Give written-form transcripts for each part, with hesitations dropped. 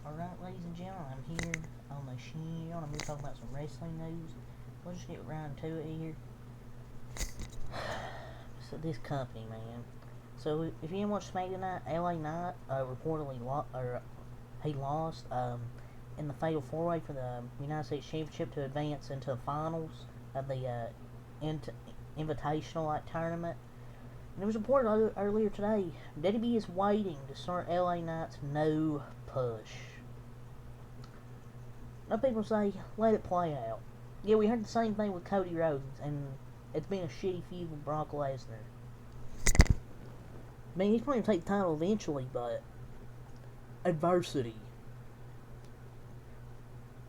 Alright, ladies and gentlemen, I'm here on the channel. I'm here talking about some wrestling news. Let's just get right into it here. So, this company, man. So, if you didn't watch SmackDown Night, LA Knight reportedly he lost in the Fatal 4-Way for the United States Championship to advance into the finals of the Invitational tournament. And it was reported earlier today, WWE is waiting to start LA Knight's no push. Now people say, let it play out. Yeah, we heard the same thing with Cody Rhodes, and it's been a shitty feud with Brock Lesnar. I mean, he's probably going to take the title eventually, but adversity.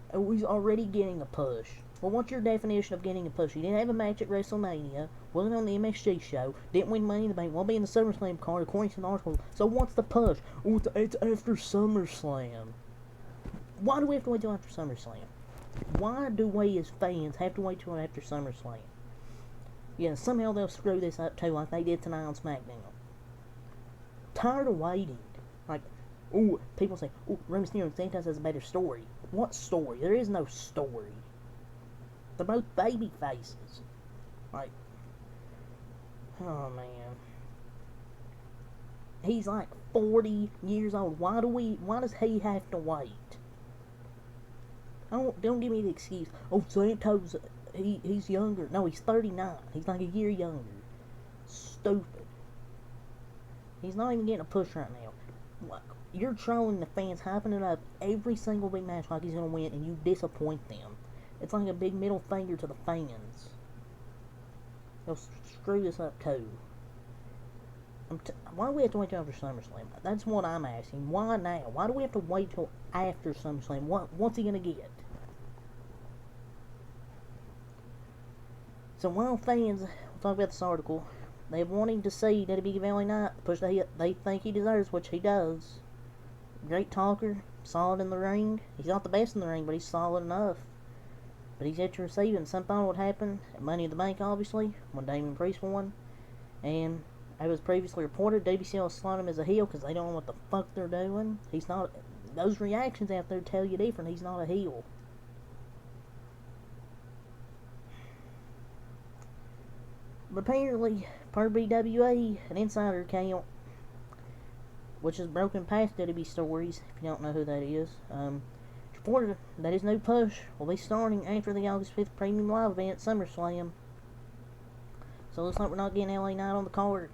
And he's already getting a push. Well, what's your definition of getting a push? He didn't have a match at WrestleMania, wasn't on the MSG show, didn't win Money in the Bank, won't be in the SummerSlam card according to the article. So what's the push? Oh, it's after SummerSlam. Why do we have to wait till after SummerSlam? Why do we as fans have to wait till after SummerSlam? Yeah, somehow they'll screw this up too, like they did tonight on SmackDown. Tired of waiting. Like, ooh, people say, ooh, Rey Mysterio and Santos has a better story. What story? There is no story. They're both baby faces. Like, oh man. He's like 40 years old. Why does he have to wait? Don't give me the excuse. Oh, Santos, he's younger. No, he's 39. He's like a year younger. Stupid. He's not even getting a push right now. You're trolling the fans, hyping it up every single big match like he's gonna win, and you disappoint them. It's like a big middle finger to the fans. They'll screw this up too. Why do we have to wait till after SummerSlam? That's what I'm asking. Why now? Why do we have to wait till after SummerSlam? What's he gonna get? So while fans, we'll talk about this article, they're wanting to see WWE give LA Knight the push they think he deserves, which he does. Great talker, solid in the ring. He's not the best in the ring, but he's solid enough. But he's yet to receive it, and some thought it would happen at Money in the Bank, obviously, when Damian Priest won. And as was previously reported, WCL will slot him as a heel because they don't know what the fuck they're doing. He's not. Those reactions out there tell you different. He's not a heel. But apparently, per BWA, an insider account, which has broken past WWE stories, if you don't know who that is, reported that his new push will be starting after the August 5th Premium Live event at SummerSlam. So it looks like we're not getting LA Knight on the card.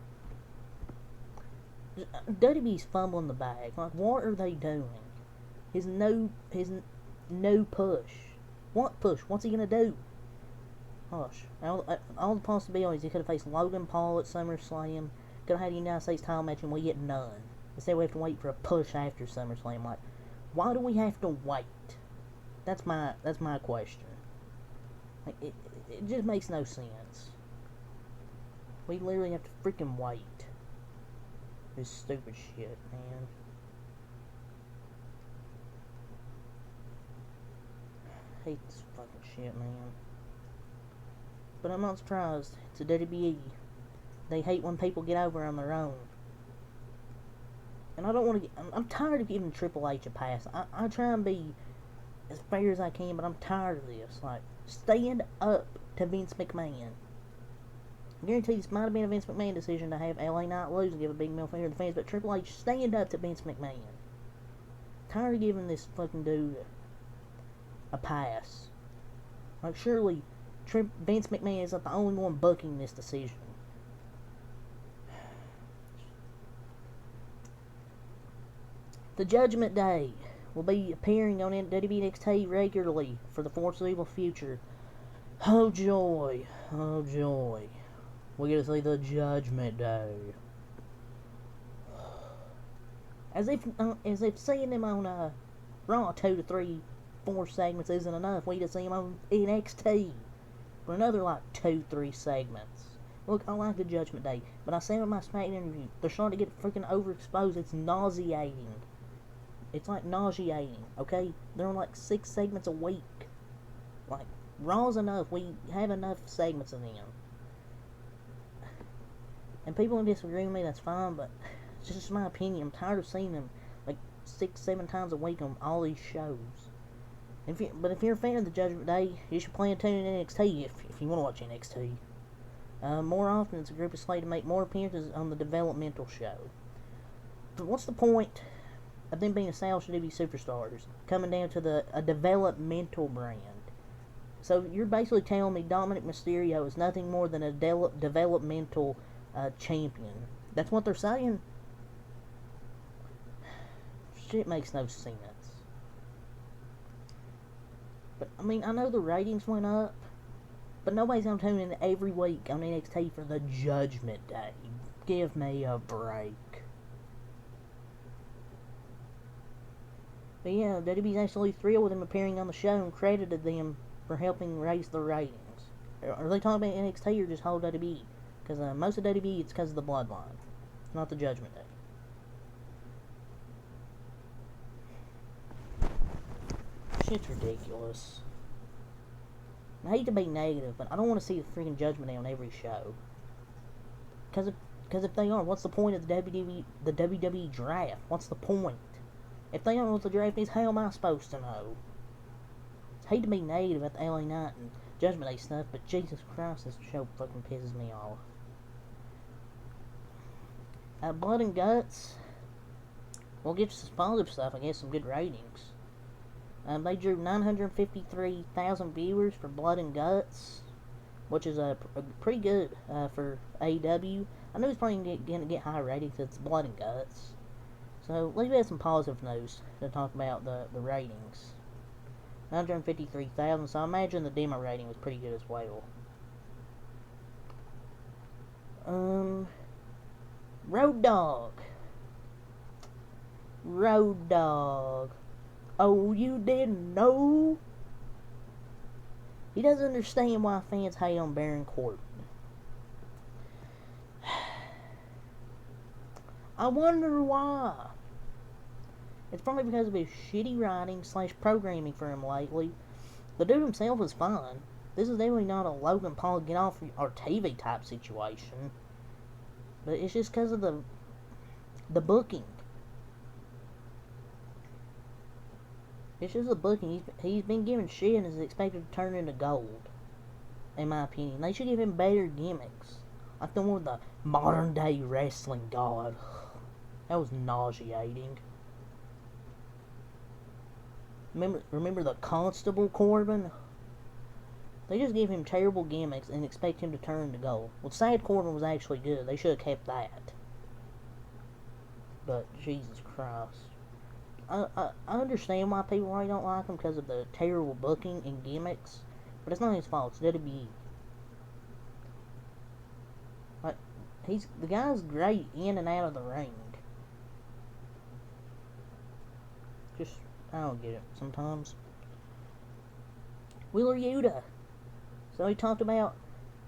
WWE's fumbling the bag. Like, what are they doing? His no push. What push? What's he gonna do? Hush. All the possibilities. He could have faced Logan Paul at SummerSlam. Could have had a United States title match and we get none. Instead we have to wait for a push after SummerSlam. Like, why do we have to wait? That's my question. Like, it just makes no sense. We literally have to freaking wait. This stupid shit, man. I hate this fucking shit, man. But I'm not surprised. It's a WWE. They hate when people get over on their own. And I don't want to get... I'm tired of giving Triple H a pass. I try and be as fair as I can, but I'm tired of this. Like, stand up to Vince McMahon. I guarantee this might have been a Vince McMahon decision to have LA Knight lose and give a big middle finger to the fans, but Triple H, stand up to Vince McMahon. Tired of giving this fucking dude a pass. Like, surely Vince McMahon is not the only one booking this decision. The Judgment Day will be appearing on WWE NXT regularly for the foreseeable future. Oh joy, oh joy. We get to see the Judgment Day. As if seeing them on Raw 2 to 3, 4 segments isn't enough, we get to see them on NXT for another like 2, 3 segments. Look, I like the Judgment Day, but I said in my SmackDown interview, they're starting to get freaking overexposed. It's nauseating. It's like nauseating, okay? They're on like 6 segments a week. Like, Raw's enough. We have enough segments of them. And people can disagree with me, that's fine, but it's just my opinion. I'm tired of seeing them. Like, 6, 7 times a week on all these shows. But if you're a fan of the Judgment Day, you should plan to tune in NXT if you want to watch NXT. More often, it's a group of slated to make more appearances on the developmental show. But what's the point of them being established WWE superstars, coming down to a developmental brand? So you're basically telling me Dominic Mysterio is nothing more than a developmental champion. That's what they're saying? Shit makes no sense. But, I mean, I know the ratings went up, but nobody's gonna tune in every week on NXT for the Judgment Day. Give me a break. But yeah, WWE's actually thrilled with them appearing on the show and credited them for helping raise the ratings. Are they talking about NXT or just whole WWE? Because most of WWE, it's because of the Bloodline, not the Judgment Day. Shit's ridiculous. I hate to be negative, but I don't want to see the freaking Judgment Day on every show. Because if they are, what's the point of the WWE draft? What's the point? If they don't know what the draft is, how am I supposed to know? I hate to be negative at the LA Knight and Judgment Day stuff, but Jesus Christ, this show fucking pisses me off. Blood and Guts. We'll get to some positive stuff, I guess, some good ratings. They drew 953,000 viewers for Blood and Guts, which is pretty good for AEW. I know it's probably going to get high ratings because it's Blood and Guts. So let's have some positive news to talk about the ratings. 953,000, so I imagine the demo rating was pretty good as well. Road Dogg. Road Dogg. Oh, you didn't know? He doesn't understand why fans hate on Baron Corbin. I wonder why. It's probably because of his shitty writing / programming for him lately. The dude himself is fine. This is definitely not a Logan Paul get off our TV type situation. But it's just because of the booking. It's just the booking. He's been given shit and is expected to turn into gold. In my opinion. They should give him better gimmicks. Like the one with the modern day wrestling god. That was nauseating. Remember the Constable Corbin? They just gave him terrible gimmicks and expect him to turn into gold. Well, Sad Corbin was actually good. They should have kept that. But, Jesus Christ. I understand why people really don't like him because of the terrible booking and gimmicks. But it's not his fault. It's WWE. Like, the guy's great in and out of the ring. Just, I don't get it sometimes. Wheeler Yuta. So he talked about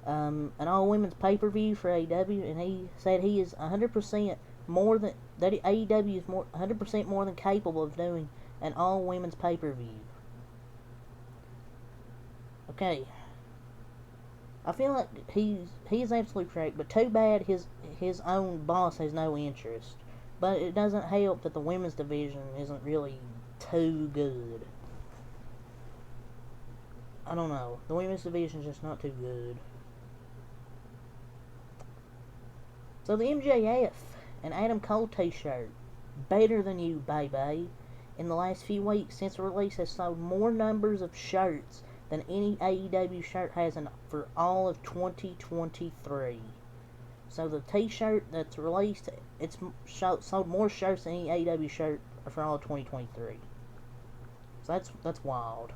an all-women's pay-per-view for AEW, and he said he is 100% more than, that AEW is 100% more than capable of doing an all-women's pay-per-view. Okay. I feel like he is absolutely correct, but too bad his own boss has no interest. But it doesn't help that the women's division isn't really too good. I don't know. The women's division is just not too good. So the MJF and Adam Cole t-shirt, Better Than You, baby, in the last few weeks since the release has sold more numbers of shirts than any AEW shirt has for all of 2023. So the t-shirt that's released, it's sold more shirts than any AEW shirt for all of 2023. So that's wild.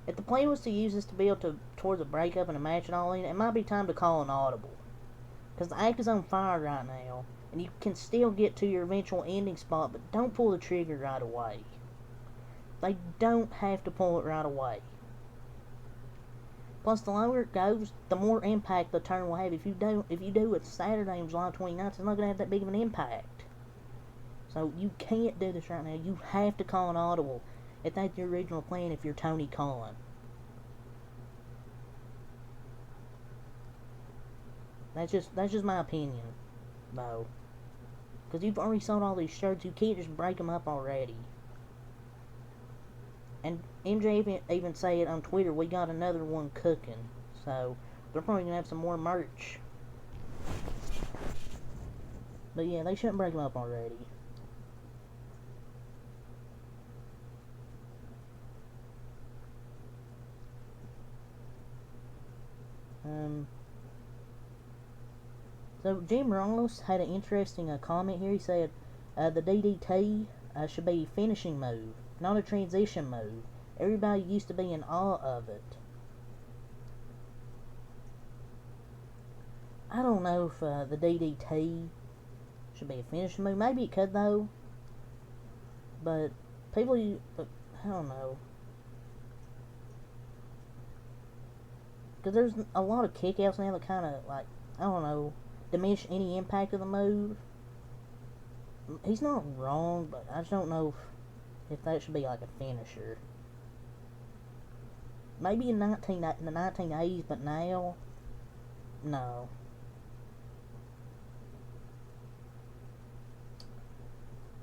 If the plan was to use this to build towards a breakup and a match and all in, it might be time to call an audible. Because the act is on fire right now, and you can still get to your eventual ending spot, but don't pull the trigger right away. They don't have to pull it right away. Plus, the longer it goes, the more impact the turn will have. If you do it Saturday on July 29th, it's not going to have that big of an impact. So you can't do this right now. You have to call an audible if that's your original plan if you're Tony Khan. That's just my opinion, though. Because you've already sold all these shirts, you can't just break them up already. And MJ even said on Twitter, we got another one cooking. So, they're probably going to have some more merch. But yeah, they shouldn't break them up already. So Jim Ross had an interesting comment here. He said, the DDT should be a finishing move, not a transition move. Everybody used to be in awe of it. I don't know if the DDT should be a finishing move. Maybe it could though. But I don't know. Because there's a lot of kickouts now that kind of, like, I don't know, diminish any impact of the move. He's not wrong, but I just don't know if that should be like a finisher. Maybe in the 1980s, but now, no.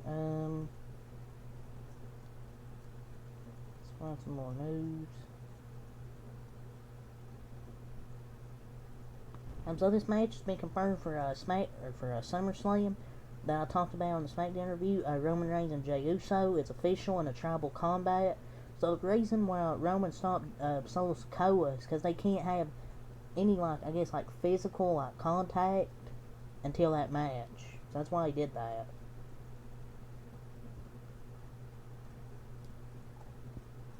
Let's find some more news. So this match has been confirmed for SummerSlam that I talked about in the SmackDown review. Roman Reigns and Jey Uso. It's official in a tribal combat. So the reason why Roman stopped Solo Sikoa is because they can't have any, like, I guess, like, physical, like, contact until that match. So that's why he did that.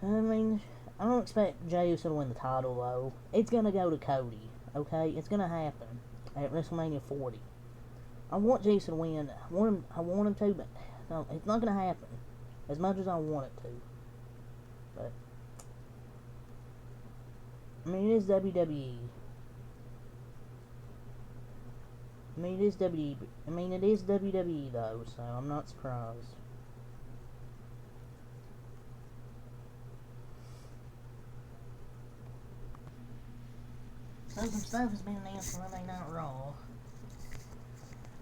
I mean, I don't expect Jey Uso to win the title though. It's gonna go to Cody. Okay, it's gonna happen at WrestleMania 40. I want Jey Uso to win. I want him to, but no, it's not gonna happen as much as I want it to. But I mean, it is WWE. It is WWE though, so I'm not surprised. So some stuff has been announced for Monday Night Raw.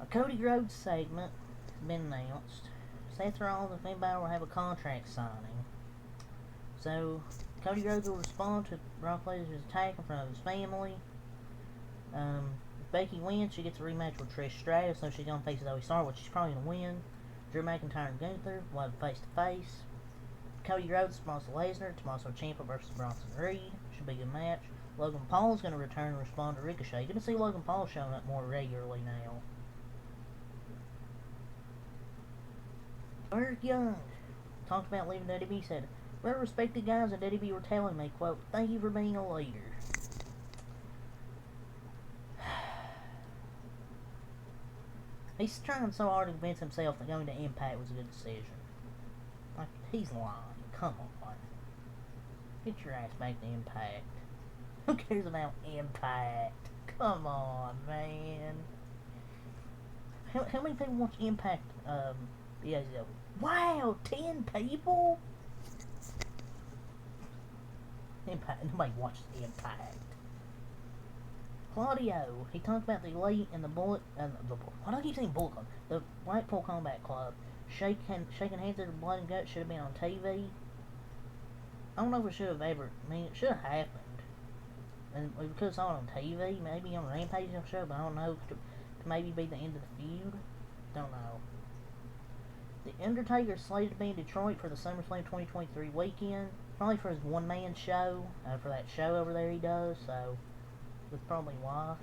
A Cody Rhodes segment has been announced. Seth Rollins and Finn Balor will have a contract signing. So, Cody Rhodes will respond to Brock Lesnar's attack in front of his family. If Becky wins, she gets a rematch with Trish Stratus, so she's going to face Zoe Stark, which she's probably going to win. Drew McIntyre and Gunther will have face to face. Cody Rhodes responds to Lesnar, Tommaso Ciampa versus Bronson Reed. Should be a good match. Logan Paul is going to return and respond to Ricochet. You're going to see Logan Paul showing up more regularly now. Eric Young talked about leaving WWE. Said, "Very respected guys at WWE were telling me, quote, thank you for being a leader." He's trying so hard to convince himself that going to Impact was a good decision. Like, he's lying. Come on. Get your ass back to Impact. Who cares about Impact? Come on, man. How many people watch Impact? Wow, 10 people? Impact. Nobody watches Impact. Claudio, he talked about the Elite and the Bullet. Why do I keep saying Bullet Club? The Blackpool Combat Club. Shaking hands over blood and guts should have been on TV. I don't know if it should have ever. I mean, it should have happened. And we could have saw it on TV, maybe on Rampage show, but I don't know. To maybe be the end of the feud. Don't know. The Undertaker is slated to be in Detroit for the SummerSlam 2023 weekend. Probably for his one-man show. For that show over there he does, so that's probably why.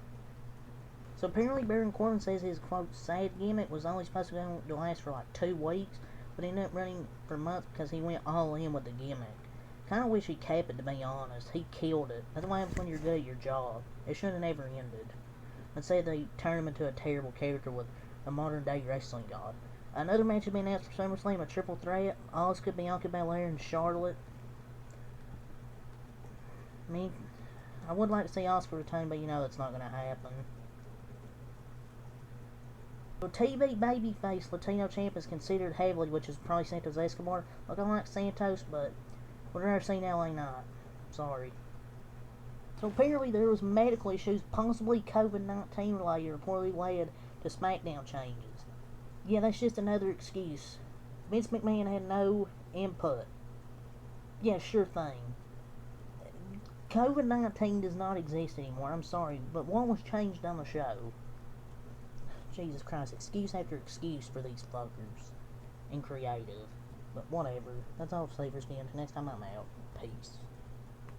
So apparently Baron Corbin says his, quote, sad gimmick was only supposed to last for like 2 weeks, but ended up running for months because he went all in with the gimmick. Kinda wish he kept it, to be honest. He killed it. That's what happens when you're good at your job. It should have never ended. Instead they turn him into a terrible character with a modern day wrestling god. Another match has been announced for SummerSlam, a triple threat. Asuka, Bianca Belair, and Charlotte. I mean, I would like to see Asuka return, but you know that's not going to happen. So TV babyface Latino champ is considered heavily, which is probably Santos Escobar. Look, I like Santos, but we'd rather see LA Knight. Sorry. So apparently there was medical issues, possibly COVID-19 related, reportedly led to SmackDown changes. Yeah, that's just another excuse. Vince McMahon had no input. Yeah, sure thing. COVID-19 does not exist anymore. I'm sorry, but what was changed on the show? Jesus Christ, excuse after excuse for these fuckers. And creative. But whatever. That's all I'll say for skin. Next time I'm out. Peace.